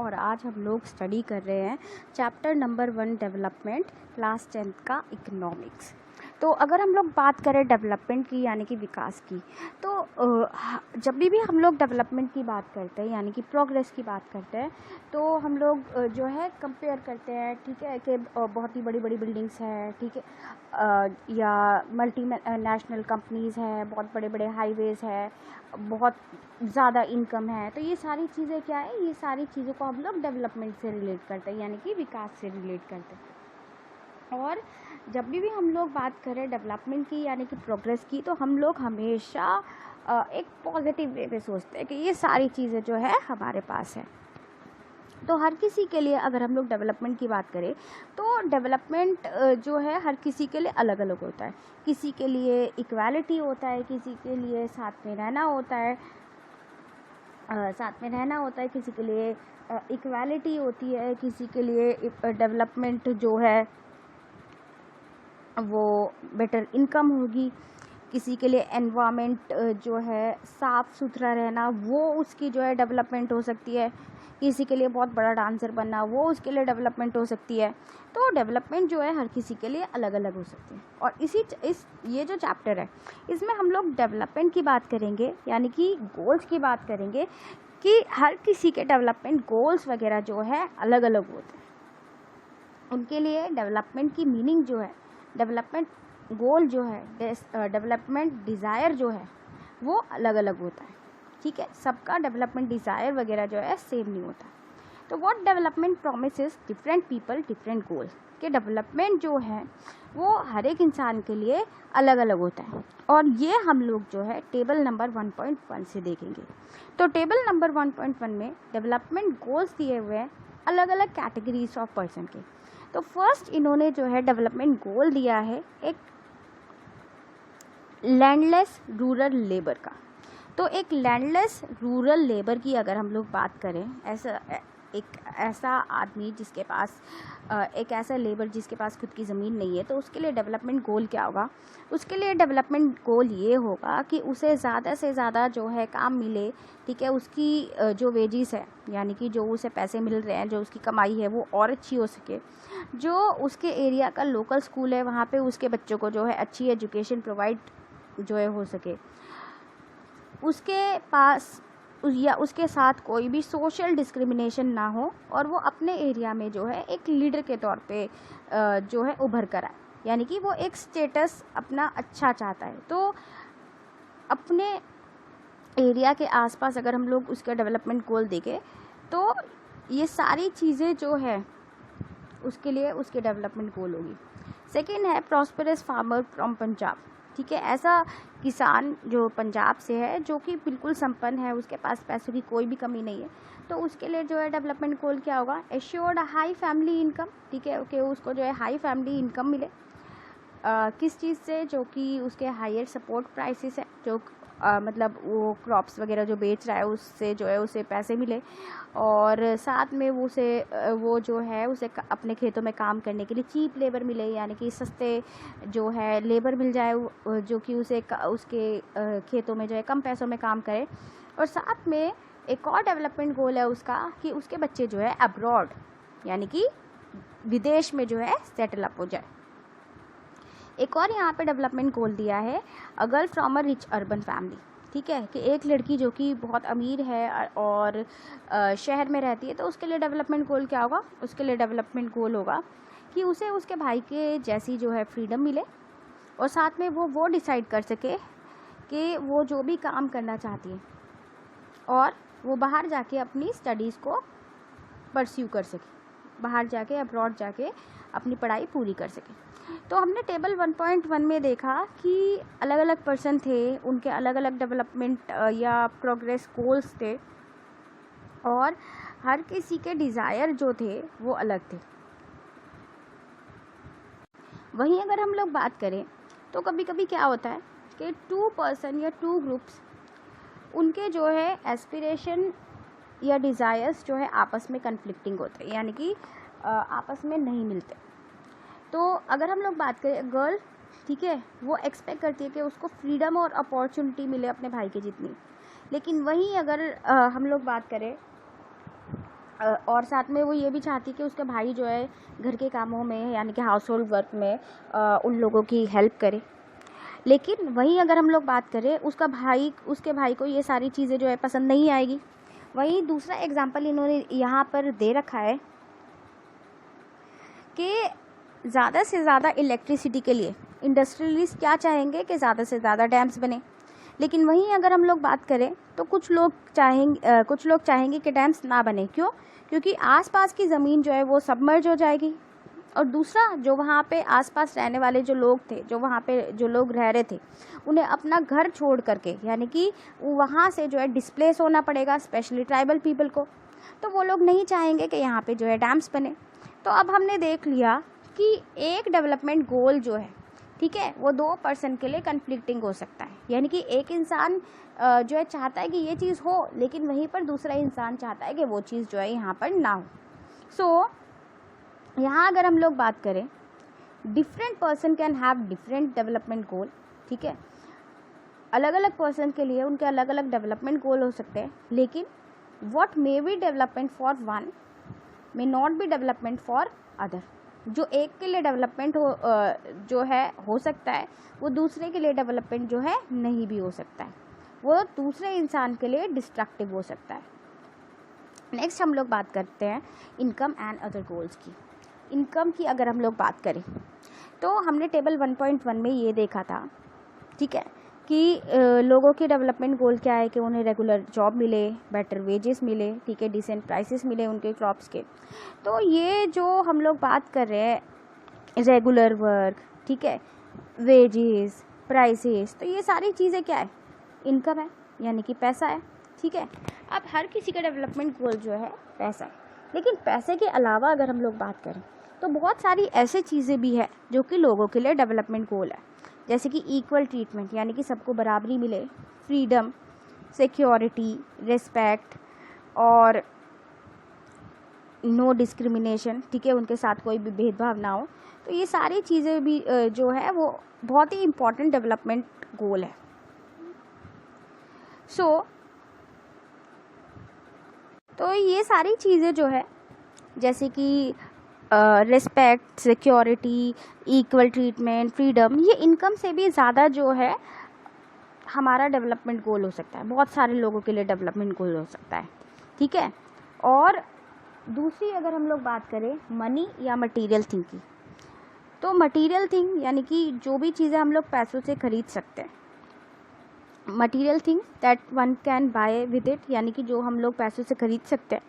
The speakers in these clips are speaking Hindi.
और आज हम लोग स्टडी कर रहे हैं chapter number 1 development, class 10th का इकोनॉमिक्स। तो अगर हम लोग बात करें डेवलपमेंट की यानी कि विकास की, तो जब भी हम लोग डेवलपमेंट की बात करते हैं यानी कि प्रोग्रेस की बात करते हैं, तो हम लोग जो है कंपेयर करते हैं, ठीक है, कि बहुत ही बड़ी बड़ी बिल्डिंग्स हैं, ठीक है, या मल्टी नेशनल कंपनीज़ हैं, बहुत बड़े बड़े हाईवेज़ हैं, बहुत ज़्यादा इनकम है। तो ये सारी चीज़ें क्या है, ये सारी चीज़ों को हम लोग डेवलपमेंट से रिलेट करते हैं यानी कि विकास से रिलेट करते हैं। और जब भी हम लोग बात करें डेवलपमेंट की यानी कि प्रोग्रेस की, तो हम लोग हमेशा एक पॉजिटिव वे में सोचते हैं कि ये सारी चीज़ें जो है हमारे पास है। तो हर किसी के लिए अगर हम लोग डेवलपमेंट की बात करें, तो डेवलपमेंट जो है हर किसी के लिए अलग अलग होता है। किसी के लिए इक्वालिटी होता है, किसी के लिए साथ में रहना होता है, किसी के लिए इक्वालिटी होती है, किसी के लिए डेवलपमेंट जो है वो बेटर इनकम होगी, किसी के लिए एनवायरनमेंट जो है साफ़ सुथरा रहना वो उसकी जो है डेवलपमेंट हो सकती है, किसी के लिए बहुत बड़ा डांसर बनना वो उसके लिए डेवलपमेंट हो सकती है। तो डेवलपमेंट जो है हर किसी के लिए अलग अलग हो सकती है। और ये जो चैप्टर है इसमें हम लोग डेवलपमेंट की बात करेंगे यानी कि गोल्स की बात करेंगे कि हर किसी के डेवलपमेंट गोल्स वगैरह जो है अलग अलग होते हैं। उनके लिए डेवलपमेंट की मीनिंग जो है, डेवलपमेंट गोल जो है, डेवलपमेंट डिज़ायर जो है वो अलग अलग होता है, ठीक है। सबका डेवलपमेंट डिज़ायर वगैरह जो है सेम नहीं होता। तो what development promises different people different गोल, कि डेवलपमेंट जो है वो हर एक इंसान के लिए अलग अलग होता है। और ये हम लोग जो है टेबल नंबर 1.1 से देखेंगे। तो टेबल नंबर 1.1 में डेवलपमेंट गोल्स दिए हुए हैं अलग अलग कैटेगरीज ऑफ पर्सन के। तो फर्स्ट इन्होंने जो है डेवलपमेंट गोल दिया है एक लैंडलेस रूरल लेबर का। तो एक लैंडलेस रूरल लेबर की अगर हम लोग बात करें, ऐसा आदमी जिसके पास एक ऐसा लेबर जिसके पास खुद की ज़मीन नहीं है, तो उसके लिए डेवलपमेंट गोल क्या होगा? उसके लिए डेवलपमेंट गोल ये होगा कि उसे ज़्यादा से ज़्यादा जो है काम मिले, ठीक है, उसकी जो वेजिस है यानी कि जो उसे पैसे मिल रहे हैं, जो उसकी कमाई है वो और अच्छी हो सके। जो उसके एरिया का लोकल स्कूल है वहाँ पे उसके बच्चों को जो है अच्छी एजुकेशन प्रोवाइड जो है हो सके। उसके पास या उसके साथ कोई भी सोशल डिस्क्रिमिनेशन ना हो और वो अपने एरिया में जो है एक लीडर के तौर पे जो है उभर कर आए, यानी कि वो एक स्टेटस अपना अच्छा चाहता है। तो अपने एरिया के आसपास अगर हम लोग उसका डेवलपमेंट गोल देखें, तो ये सारी चीज़ें जो है उसके लिए उसके डेवलपमेंट गोल होगी। सेकेंड है प्रॉस्पेरस फार्मर फ्रॉम पंजाब, ठीक है, ऐसा किसान जो पंजाब से है जो कि बिल्कुल संपन्न है, उसके पास पैसों की कोई भी कमी नहीं है। तो उसके लिए जो है डेवलपमेंट गोल क्या होगा? एश्योर्ड हाई फैमिली इनकम, ठीक है, कि उसको जो है हाई फैमिली इनकम मिले। किस चीज़ से? जो कि उसके हायर सपोर्ट प्राइसेस है, जो मतलब वो क्रॉप्स वगैरह जो बेच रहा है उससे जो है उसे पैसे मिले, और साथ में वो जो है उसे अपने खेतों में काम करने के लिए चीप लेबर मिले, यानी कि सस्ते जो है लेबर मिल जाए जो कि उसके खेतों में जो है कम पैसों में काम करे। और साथ में एक और डेवलपमेंट गोल है उसका कि उसके बच्चे जो है अब्रॉड यानी कि विदेश में जो है सेटल अप हो जाए। एक और यहाँ पे डेवलपमेंट गोल दिया है a girl from a rich urban family, ठीक है, कि एक लड़की जो कि बहुत अमीर है और शहर में रहती है, तो उसके लिए डेवलपमेंट गोल क्या होगा? उसके लिए डेवलपमेंट गोल होगा कि उसे उसके भाई के जैसी जो है फ्रीडम मिले, और साथ में वो डिसाइड कर सके कि वो जो भी काम करना चाहती है और वो बाहर जाके अपनी स्टडीज़ को परस्यू कर सके, बाहर जाके अब्रॉड जाके अपनी पढ़ाई पूरी कर सके। तो हमने टेबल 1.1 में देखा कि अलग अलग पर्सन थे, उनके अलग अलग डेवलपमेंट या प्रोग्रेस गोल्स थे, और हर किसी के डिज़ायर जो थे वो अलग थे। वहीं अगर हम लोग बात करें तो कभी कभी क्या होता है कि 2 पर्सन या 2 ग्रुप्स, उनके जो है एस्पिरेशन या डिज़ायर्स जो है आपस में कन्फ्लिक्टिंग होते हैं, यानी कि आपस में नहीं मिलते। तो अगर हम लोग बात करें गर्ल, ठीक है, वो एक्सपेक्ट करती है कि उसको फ्रीडम और अपॉर्चुनिटी मिले अपने भाई के जितनी। लेकिन वहीं अगर हम लोग बात करें और साथ में वो ये भी चाहती कि उसका भाई जो है घर के कामों में यानी कि हाउस होल्ड वर्क में उन लोगों की हेल्प करे। लेकिन वहीं अगर हम लोग बात करें उसके भाई को ये सारी चीज़ें जो है पसंद नहीं आएगी। वहीं दूसरा एग्जाम्पल इन्होंने यहाँ पर दे रखा है कि ज़्यादा से ज़्यादा इलेक्ट्रिसिटी के लिए इंडस्ट्रियलिस्ट क्या चाहेंगे कि ज़्यादा से ज़्यादा डैम्स बने। लेकिन वहीं अगर हम लोग बात करें तो कुछ लोग चाहेंगे कि डैम्स ना बने। क्यों? क्योंकि आसपास की ज़मीन जो है वो सबमर्ज हो जाएगी। और दूसरा, जो वहाँ पे आसपास रहने वाले जो लोग थे, जो वहाँ पे जो लोग रह रहे थे, उन्हें अपना घर छोड़ करके यानी कि वहाँ से जो है डिस्प्लेस होना पड़ेगा, स्पेशली ट्राइबल पीपल को। तो वो लोग नहीं चाहेंगे कि यहाँ पे जो है डैम्स बने। तो अब हमने देख लिया कि एक डेवलपमेंट गोल जो है, ठीक है, वो 2 पर्सन के लिए कन्फ्लिक्टिंग हो सकता है। यानी कि एक इंसान जो है चाहता है कि ये चीज़ हो, लेकिन वहीं पर दूसरा इंसान चाहता है कि वो चीज़ जो है यहाँ पर ना हो। सो यहाँ अगर हम लोग बात करें, different person can have different development goal, ठीक है। अलग अलग पर्सन के लिए उनके अलग अलग डेवलपमेंट गोल हो सकते हैं, लेकिन what may be development for one may not be development for other. जो एक के लिए डेवलपमेंट जो है हो सकता है, वो दूसरे के लिए डेवलपमेंट जो है नहीं भी हो सकता है, वो दूसरे इंसान के लिए डिस्ट्रक्टिव हो सकता है। नेक्स्ट हम लोग बात करते हैं इनकम एंड अदर गोल्स की। इनकम की अगर हम लोग बात करें तो हमने टेबल 1.1 में ये देखा था, ठीक है, कि लोगों के डेवलपमेंट गोल क्या है कि उन्हें रेगुलर जॉब मिले, बेटर वेजेस मिले, ठीक है, डिसेंट प्राइसेस मिले उनके क्रॉप्स के। तो ये जो हम लोग बात कर रहे हैं रेगुलर वर्क, ठीक है, वेजेस, प्राइसेस, तो ये सारी चीज़ें क्या है? इनकम है, यानी कि पैसा है, ठीक है। अब हर किसी का डेवलपमेंट गोल जो है पैसा है, लेकिन पैसे के अलावा अगर हम लोग बात करें तो बहुत सारी ऐसी चीज़ें भी है जो कि लोगों के लिए डेवलपमेंट गोल है। जैसे कि इक्वल ट्रीटमेंट, यानी कि सबको बराबरी मिले, फ्रीडम, सिक्योरिटी, रिस्पेक्ट और नो डिस्क्रिमिनेशन, ठीक है, उनके साथ कोई भी भेदभाव ना हो। तो ये सारी चीज़ें भी जो है वो बहुत ही इम्पॉर्टेंट डेवलपमेंट गोल है। तो ये सारी चीज़ें जो है जैसे कि respect, security, equal treatment, freedom, ये इनकम से भी ज़्यादा जो है हमारा डेवलपमेंट गोल हो सकता है। बहुत सारे लोगों के लिए डेवलपमेंट गोल हो सकता है, ठीक है। और दूसरी अगर हम लोग बात करें मनी या मटेरियल थिंग की, तो मटेरियल थिंग यानी कि जो भी चीज़ें हम लोग पैसों से खरीद सकते हैं, material thing that one can buy with it, यानी कि जो हम लोग पैसों से खरीद सकते हैं।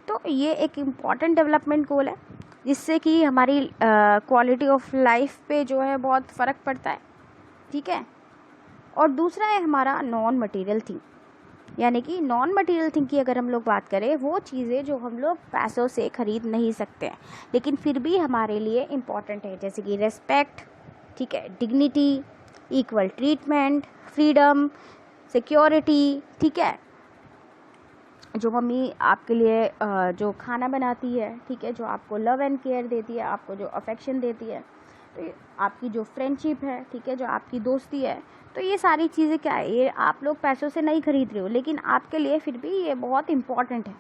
तो ये एक इम्पॉर्टेंट डेवलपमेंट गोल है जिससे कि हमारी क्वालिटी ऑफ लाइफ पे जो है बहुत फ़र्क पड़ता है, ठीक है। और दूसरा है हमारा नॉन मटेरियल थिंग, यानी कि नॉन मटेरियल थिंग की अगर हम लोग बात करें, वो चीज़ें जो हम लोग पैसों से खरीद नहीं सकते हैं लेकिन फिर भी हमारे लिए इम्पॉर्टेंट है, जैसे कि रेस्पेक्ट, ठीक है, dignity, equal treatment, freedom, security, ठीक है, जो मम्मी आपके लिए जो खाना बनाती है, ठीक है, जो आपको लव एंड केयर देती है, आपको जो अफेक्शन देती है, तो आपकी जो फ्रेंडशिप है, ठीक है, जो आपकी दोस्ती है, तो ये सारी चीज़ें क्या है, ये आप लोग पैसों से नहीं खरीद रहे हो लेकिन आपके लिए फिर भी ये बहुत इम्पॉर्टेंट है।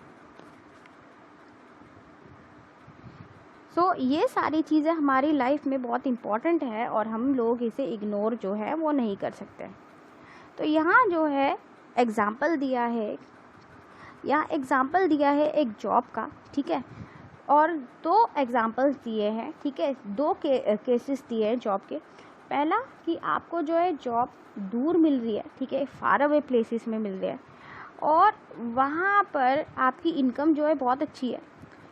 सो ये सारी चीज़ें हमारी लाइफ में बहुत इम्पॉर्टेंट है और हम लोग इसे इग्नोर जो है वो नहीं कर सकते। तो यहाँ जो है एग्ज़ाम्पल दिया है एक जॉब का, ठीक है, और 2 एग्जांपल्स दिए हैं, ठीक है, 2 केसेस दिए हैं जॉब के। पहला कि आपको जो है जॉब दूर मिल रही है, ठीक है, फार अवे प्लेसेस में मिल रही है और वहाँ पर आपकी इनकम जो है बहुत अच्छी है,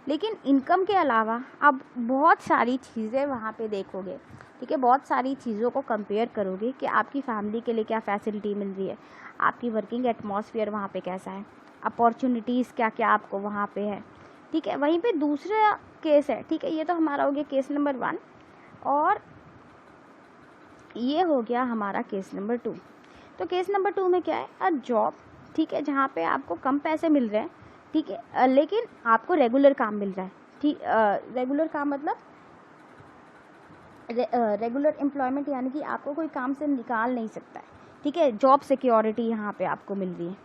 लेकिन इनकम के अलावा आप बहुत सारी चीज़ें वहाँ पे देखोगे, ठीक है, बहुत सारी चीज़ों को कंपेयर करोगे कि आपकी फैमिली के लिए क्या फैसिलिटी मिल रही है, आपकी वर्किंग एटमॉस्फेयर वहाँ पे कैसा है, अपॉर्चुनिटीज़ क्या क्या आपको वहाँ पे है, ठीक है। वहीं पे दूसरा केस है, ठीक है, ये तो हमारा हो गया केस नंबर 1 और ये हो गया हमारा केस नंबर 2। तो केस नंबर 2 में क्या है, अ जॉब, ठीक है, जहाँ पे आपको कम पैसे मिल रहे हैं, ठीक है, लेकिन आपको रेगुलर काम मिल रहा है, ठीक, रेगुलर काम मतलब रेगुलर एम्प्लॉयमेंट, यानी कि आपको कोई काम से निकाल नहीं सकता है, ठीक है, जॉब सिक्योरिटी यहाँ पे आपको मिल रही है।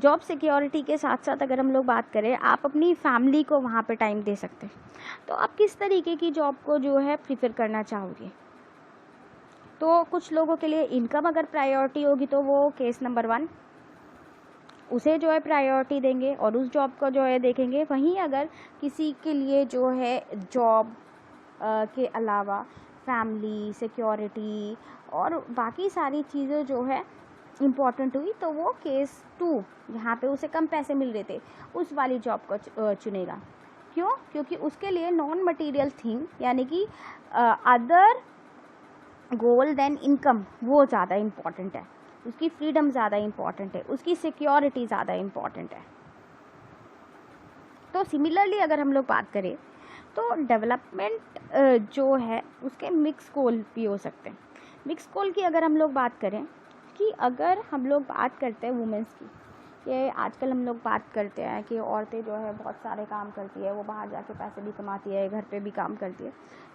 जॉब सिक्योरिटी के साथ साथ अगर हम लोग बात करें, आप अपनी फैमिली को वहाँ पे टाइम दे सकते हैं। तो आप किस तरीके की जॉब को जो है प्रीफर करना चाहोगे? तो कुछ लोगों के लिए इनकम अगर प्रायोरिटी होगी तो वो केस नंबर 1 उसे जो है प्रायोरिटी देंगे और उस जॉब को जो है देखेंगे। वहीं अगर किसी के लिए जो है जॉब के अलावा फैमिली, सिक्योरिटी और बाकी सारी चीज़ें जो है इम्पॉर्टेंट हुई, तो वो केस 2 जहाँ पे उसे कम पैसे मिल रहे थे उस वाली जॉब को चुनेगा। क्यों? क्योंकि उसके लिए नॉन मटेरियल थिंग यानी कि अदर गोल देन इनकम वो ज़्यादा इम्पॉर्टेंट है, उसकी फ्रीडम ज़्यादा इम्पॉर्टेंट है, उसकी सिक्योरिटी ज़्यादा इम्पॉर्टेंट है। तो सिमिलरली अगर हम लोग बात करें तो डेवलपमेंट जो है उसके मिक्स गोल भी हो सकते हैं। मिक्स गोल की अगर हम लोग बात करें कि अगर हम लोग बात करते हैं वुमेंस की, ये आजकल हम लोग बात करते हैं कि औरतें जो है बहुत सारे काम करती है, वो बाहर जाके पैसे भी कमाती है, घर पे भी काम करती है।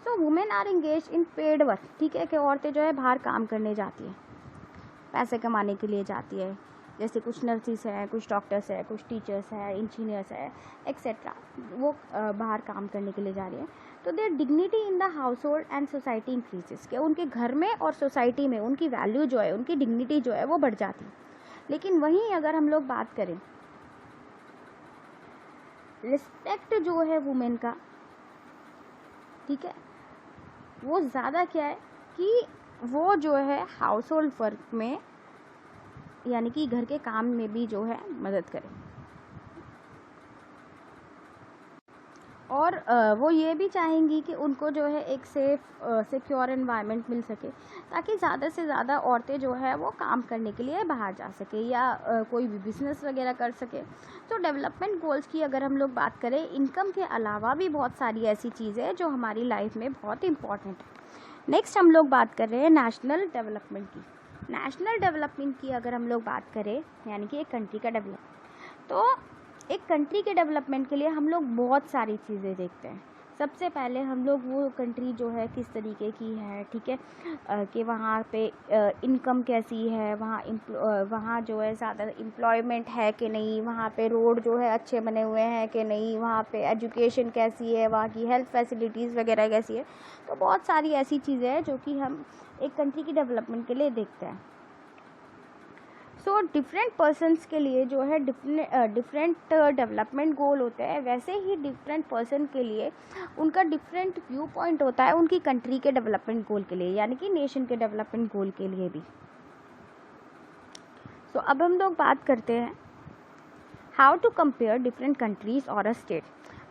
So women are engage in paid work, ठीक है, कि औरतें जो है बाहर काम करने जाती है, पैसे कमाने के लिए जाती है। जैसे कुछ नर्सिस हैं, कुछ डॉक्टर्स हैं, कुछ टीचर्स हैं, इंजीनियर्स हैं, एक्सेट्रा, वो बाहर काम करने के लिए जा रही है। तो there dignity in the house hold and society increases, कि उनके घर में और सोसाइटी में उनकी वैल्यू जो है, उनकी डिग्निटी जो है वो बढ़ जाती है। लेकिन वहीं अगर हम लोग बात करें रिस्पेक्ट जो है वुमेन का, ठीक है, वो ज़्यादा क्या है कि वो जो है हाउस होल्ड वर्क में यानी कि घर के काम में भी जो है मदद करे, और वो ये भी चाहेंगी कि उनको जो है एक सेफ़ सिक्योर एनवायरनमेंट मिल सके, ताकि ज़्यादा से ज़्यादा औरतें जो है वो काम करने के लिए बाहर जा सके या कोई भी बिज़नेस वगैरह कर सके। तो डेवलपमेंट गोल्स की अगर हम लोग बात करें, इनकम के अलावा भी बहुत सारी ऐसी चीज़ें हैं जो हमारी लाइफ में बहुत इंपॉर्टेंट है। नेक्स्ट हम लोग बात कर रहे हैं नेशनल डेवलपमेंट की। नेशनल डेवलपमेंट की अगर हम लोग बात करें यानी कि एक कंट्री का डेवलपमेंट, तो एक कंट्री के डेवलपमेंट के लिए हम लोग बहुत सारी चीज़ें देखते हैं। सबसे पहले हम लोग वो कंट्री जो है किस तरीके की है, ठीक है, कि वहाँ पे इनकम कैसी है, वहाँ जो है ज़्यादा एम्प्लॉयमेंट है कि नहीं, वहाँ पे रोड जो है अच्छे बने हुए हैं कि नहीं, वहाँ पे एजुकेशन कैसी है, वहाँ की हेल्थ फैसिलिटीज़ वगैरह कैसी है। तो बहुत सारी ऐसी चीज़ें हैं जो कि हम एक कंट्री की डेवलपमेंट के लिए देखते हैं। सो डिफरेंट पर्सन्स के लिए जो है डिफरेंट डेवलपमेंट गोल होते हैं, वैसे ही डिफरेंट पर्सन के लिए उनका डिफरेंट व्यू पॉइंट होता है उनकी कंट्री के डेवलपमेंट गोल के लिए, यानी कि नेशन के डेवलपमेंट गोल के लिए भी। सो अब हम लोग बात करते हैं how to compare different countries और अ स्टेट,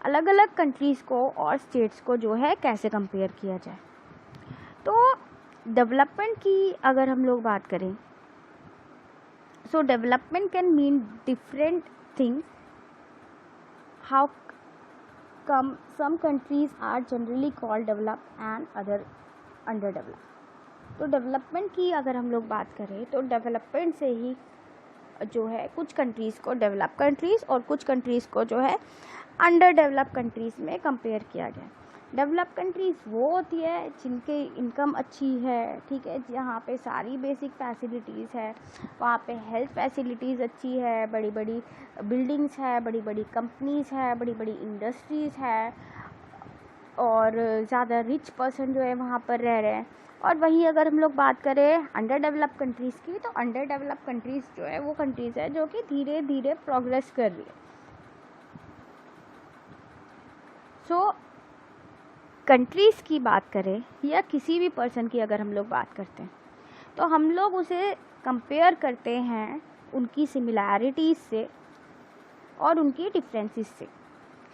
अलग अलग कंट्रीज़ को और स्टेट्स को जो है कैसे कंपेयर किया जाए। तो डेवलपमेंट की अगर हम लोग बात करें, so development can mean different things. How come some countries are generally called developed and other underdeveloped? तो डेवलपमेंट की अगर हम लोग बात करें तो डेवलपमेंट से ही जो है कुछ कंट्रीज़ को डेवलप कंट्रीज़ और कुछ कंट्रीज़ को जो है अंडर डेवलप कंट्रीज़ में कंपेयर किया गया। डेवलप कंट्रीज़ वो होती है जिनके इनकम अच्छी है, ठीक है, जहाँ पे सारी बेसिक फैसिलिटीज़ है, वहाँ पे हेल्थ फैसिलिटीज़ अच्छी है, बड़ी बड़ी बिल्डिंग्स है, बड़ी बड़ी कंपनीज़ है, बड़ी बड़ी इंडस्ट्रीज़ है, और ज़्यादा रिच पर्सन जो है वहाँ पर रह रहे हैं। और वहीं अगर हम लोग बात करें अंडर डेवलप कंट्रीज़ की, तो अंडर डेवलप कंट्रीज़ जो है वो कंट्रीज़ है जो कि धीरे धीरे प्रोग्रेस कर रही है। सो कंट्रीज़ की बात करें या किसी भी पर्सन की अगर हम लोग बात करते हैं, तो हम लोग उसे कंपेयर करते हैं उनकी सिमिलैरिटीज़ से और उनकी डिफरेंसेस से,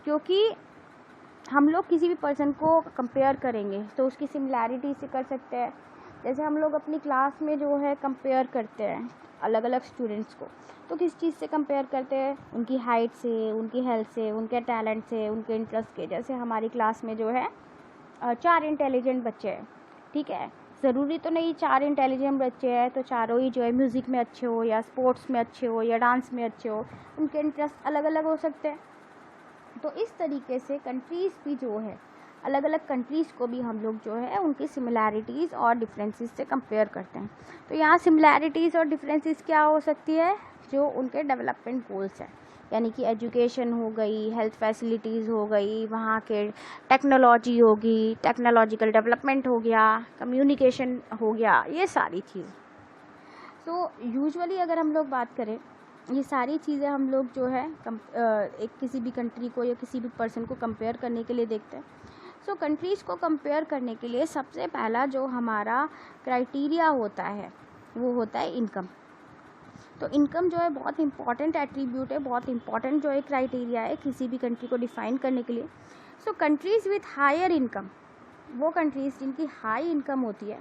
क्योंकि हम लोग किसी भी पर्सन को कंपेयर करेंगे तो उसकी सिमिलैरिटी से कर सकते हैं। जैसे हम लोग अपनी क्लास में जो है कंपेयर करते हैं अलग अलग स्टूडेंट्स को, तो किस चीज़ से कंपेयर करते हैं, उनकी हाइट से, उनकी हेल्थ से, उनके टैलेंट से, उनके इंटरेस्ट के। जैसे हमारी क्लास में जो है 4 इंटेलिजेंट बच्चे हैं, ठीक है, ज़रूरी तो नहीं 4 इंटेलिजेंट बच्चे हैं तो चारों ही जो है म्यूज़िक में अच्छे हो या स्पोर्ट्स में अच्छे हो या डांस में अच्छे हो, उनके इंटरेस्ट अलग अलग हो सकते हैं। तो इस तरीके से कंट्रीज़ भी जो है अलग अलग कंट्रीज़ को भी हम लोग जो है उनकी सिमिलैरिटीज़ और डिफरेंसेस से कंपेयर करते हैं। तो यहाँ सिमिलैरिटीज़ और डिफरेंसेस क्या हो सकती है, जो उनके डेवलपमेंट गोल्स हैं, यानी कि एजुकेशन हो गई, हेल्थ फैसिलिटीज़ हो गई, वहाँ के टेक्नोलॉजी होगी, टेक्नोलॉजिकल डेवलपमेंट हो गया, कम्युनिकेशन हो गया, ये सारी चीज़। सो यूजुअली अगर हम लोग बात करें, ये सारी चीज़ें हम लोग जो है एक किसी भी कंट्री को या किसी भी पर्सन को कंपेयर करने के लिए देखते हैं। सो कंट्रीज़ को कंपेयर करने के लिए सबसे पहला जो हमारा क्राइटेरिया होता है वो होता है इनकम। तो इनकम जो है बहुत इंपॉर्टेंट एट्रीब्यूट है, बहुत इंपॉर्टेंट जो है क्राइटेरिया है किसी भी कंट्री को डिफ़ाइन करने के लिए। सो कंट्रीज़ विथ हायर इनकम, वो कंट्रीज़ जिनकी हाई इनकम होती है,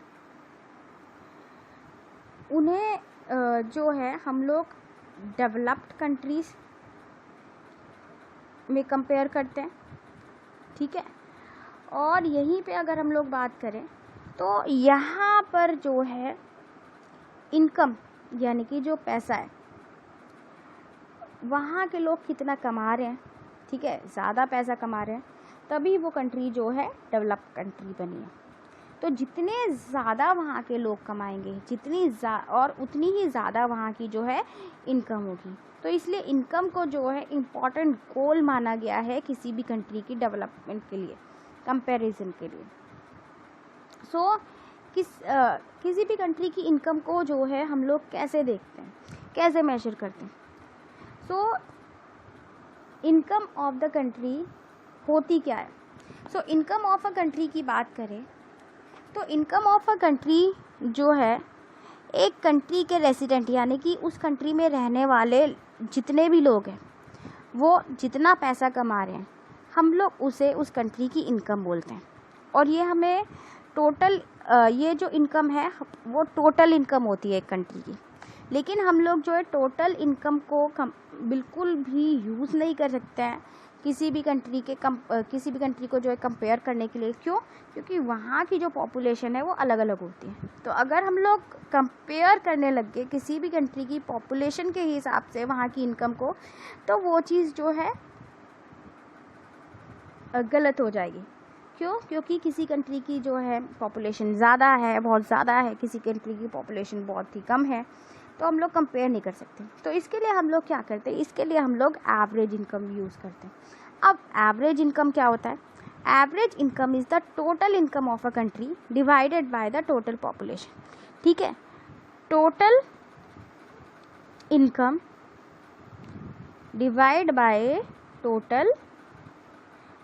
उन्हें जो है हम लोग डेवलप्ड कंट्रीज़ में कंपेयर करते हैं, ठीक है। और यहीं पे अगर हम लोग बात करें तो यहाँ पर जो है इनकम यानी कि जो पैसा है, वहाँ के लोग कितना कमा रहे हैं, ठीक है, ज़्यादा पैसा कमा रहे हैं, तभी वो कंट्री जो है डेवलप्ड कंट्री बनी है। तो जितने ज़्यादा वहाँ के लोग कमाएंगे, और उतनी ही ज़्यादा वहाँ की जो है इनकम होगी। तो इसलिए इनकम को जो है इम्पॉर्टेंट गोल माना गया है किसी भी कंट्री की डेवलपमेंट के लिए, कंपैरिजन के लिए। सो किसी भी कंट्री की इनकम को जो है हम लोग कैसे देखते हैं, कैसे मेजर करते हैं। So income of the country होती क्या है। So income of a country की बात करें तो इनकम ऑफ अ कंट्री जो है एक कंट्री के रेसिडेंट यानी कि उस कंट्री में रहने वाले जितने भी लोग हैं, वो जितना पैसा कमा रहे हैं, हम लोग उसे उस कंट्री की इनकम बोलते हैं। और ये हमें टोटल ये जो इनकम है वो टोटल इनकम होती है एक कंट्री की। लेकिन हम लोग जो है टोटल इनकम को बिल्कुल भी यूज़ नहीं कर सकते हैं किसी भी कंट्री को जो है कंपेयर करने के लिए। क्यों? क्योंकि वहाँ की जो पॉपुलेशन है वो अलग अलग होती है। तो अगर हम लोग कंपेयर करने लग गए किसी भी कंट्री की पॉपुलेशन के हिसाब से वहाँ की इनकम को, तो वो चीज़ जो है गलत हो जाएगी। क्यों? क्योंकि किसी कंट्री की जो है पॉपुलेशन ज़्यादा है, बहुत ज़्यादा है, किसी कंट्री की पॉपुलेशन बहुत ही कम है, तो हम लोग कंपेयर नहीं कर सकते। तो इसके लिए हम लोग क्या करते हैं, इसके लिए हम लोग एवरेज इनकम यूज़ करते हैं। अब एवरेज इनकम क्या होता है? Average income is the total income of a country divided by the total population, ठीक है। Total income divide by total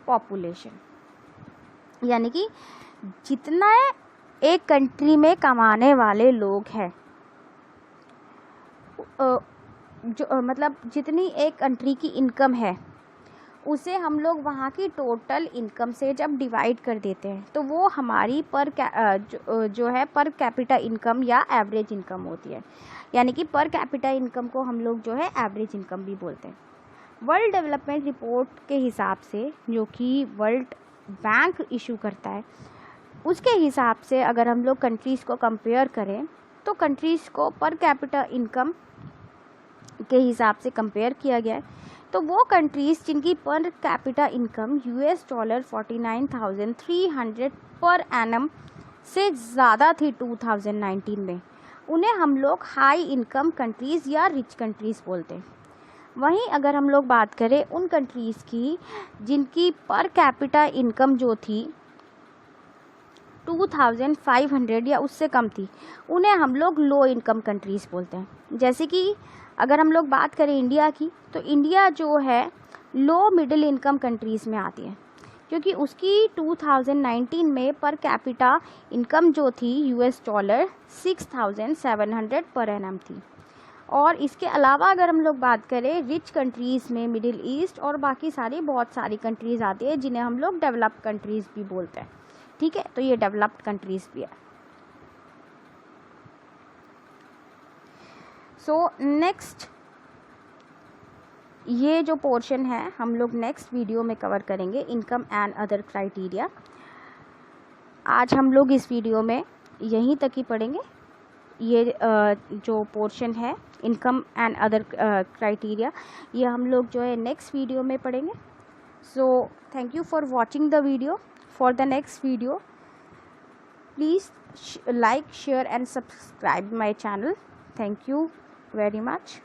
population, यानी कि जितना एक कंट्री में कमाने वाले लोग हैं, जो मतलब जितनी एक कंट्री की इनकम है उसे हम लोग वहाँ की टोटल इनकम से जब डिवाइड कर देते हैं तो वो हमारी जो है पर कैपिटा इनकम या एवरेज इनकम होती है। यानी कि पर कैपिटा इनकम को हम लोग जो है एवरेज इनकम भी बोलते हैं। वर्ल्ड डेवलपमेंट रिपोर्ट के हिसाब से, जो कि वर्ल्ड बैंक इशू करता है, उसके हिसाब से अगर हम लोग कंट्रीज़ को कंपेयर करें तो कंट्रीज़ को पर कैपिटा इनकम के हिसाब से कंपेयर किया गया है। तो वो कंट्रीज़ जिनकी per capita income $49,300 per annum से ज़्यादा थी 2019 में, उन्हें हम लोग हाई इनकम कंट्रीज़ या रिच कंट्रीज़ बोलते हैं। वहीं अगर हम लोग बात करें उन कंट्रीज़ की जिनकी पर कैपिटा इनकम जो थी 2500 या उससे कम थी, उन्हें हम लोग लो इनकम कंट्रीज़ बोलते हैं। जैसे कि अगर हम लोग बात करें इंडिया की, तो इंडिया जो है लो मिडिल इनकम कंट्रीज़ में आती है, क्योंकि उसकी 2019 में पर कैपिटा इनकम जो थी $6,700 पर एनम थी। और इसके अलावा अगर हम लोग बात करें रिच कंट्रीज़ में, मिडिल ईस्ट और बाकी बहुत सारी कंट्रीज़ आती है जिन्हें हम लोग डेवलप्ड कंट्रीज़ भी बोलते हैं, ठीक है। तो ये डेवलप्ड कंट्रीज़ भी है। सो नेक्स्ट ये जो पोर्शन है हम लोग नेक्स्ट वीडियो में कवर करेंगे, इनकम एंड अदर क्राइटेरिया। आज हम लोग इस वीडियो में यहीं तक ही पढ़ेंगे। ये जो पोर्शन है इनकम एंड अदर क्राइटेरिया, ये हम लोग जो है नेक्स्ट वीडियो में पढ़ेंगे। So thank you for watching the video. For the next video, please like, share and subscribe my channel. Thank you very much.